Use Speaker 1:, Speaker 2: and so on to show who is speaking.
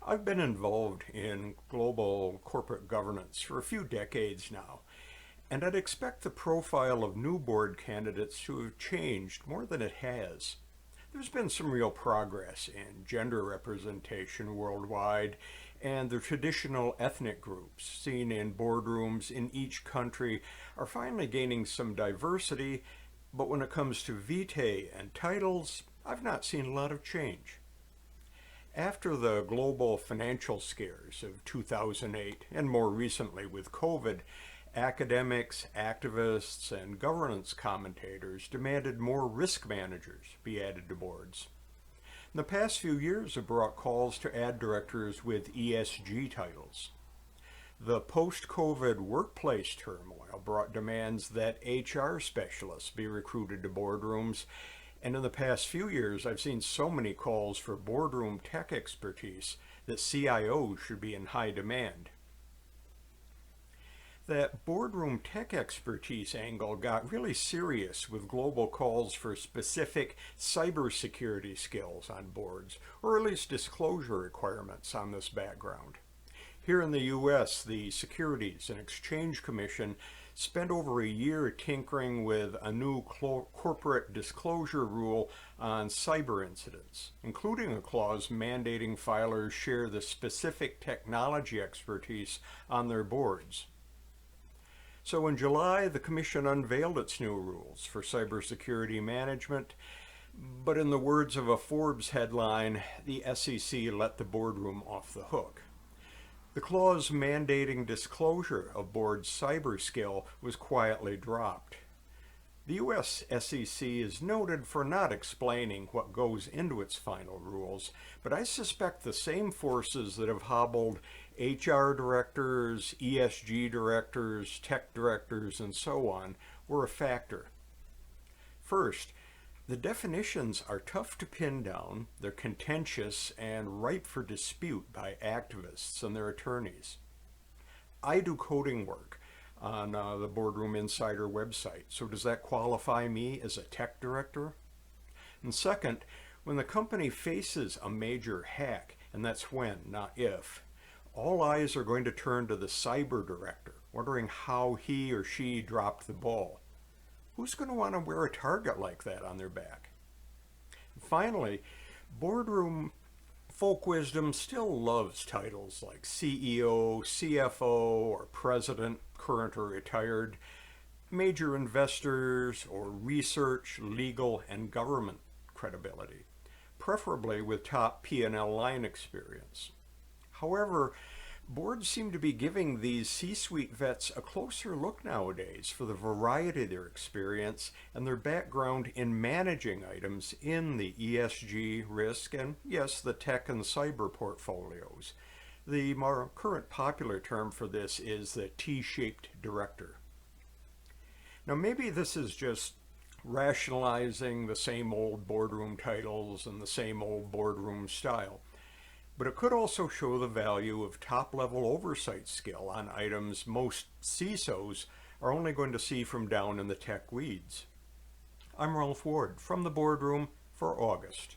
Speaker 1: I've been involved in global corporate governance for a few decades now, and I'd expect the profile of new board candidates to have changed more than it has. There's been some real progress in gender representation worldwide, and the traditional ethnic groups seen in boardrooms in each country are finally gaining some diversity, but when it comes to vitae and titles, I've not seen a lot of change. After the global financial scares of 2008, and more recently with COVID, academics, activists, and governance commentators demanded more risk managers be added to boards. The past few years have brought calls to add directors with ESG titles. The post-COVID workplace turmoil brought demands that HR specialists be recruited to boardrooms, and in the past few years I've seen so many calls for boardroom tech expertise that CIOs should be in high demand. That boardroom tech expertise angle got really serious with global calls for specific cybersecurity skills on boards, or at least disclosure requirements on this background. Here in the US, the Securities and Exchange Commission spent over a year tinkering with a new corporate disclosure rule on cyber incidents, including a clause mandating filers share the specific technology expertise on their boards. So in July, the Commission unveiled its new rules for cybersecurity management, but in the words of a Forbes headline, the SEC let the boardroom off the hook. The clause mandating disclosure of board cyber skill was quietly dropped. The US SEC is noted for not explaining what goes into its final rules, but I suspect the same forces that have hobbled HR directors, ESG directors, tech directors, and so on were a factor. First, the definitions are tough to pin down, they're contentious and ripe for dispute by activists and their attorneys. I do coding work on the Boardroom Insider website, so does that qualify me as a tech director? And second, when the company faces a major hack, and that's when, not if, all eyes are going to turn to the cyber director, wondering how he or she dropped the ball. Who's going to want to wear a target like that on their back? Finally, boardroom folk wisdom still loves titles like CEO, CFO, or president, current or retired, major investors, or research, legal, and government credibility, preferably with top P&L line experience. However, boards seem to be giving these C-suite vets a closer look nowadays for the variety of their experience and their background in managing items in the ESG, risk, and yes, the tech and cyber portfolios. The more current popular term for this is the T-shaped director. Now maybe this is just rationalizing the same old boardroom titles and the same old boardroom style. But it could also show the value of top-level oversight skill on items most CISOs are only going to see from down in the tech weeds. I'm Ralph Ward from the Boardroom for August.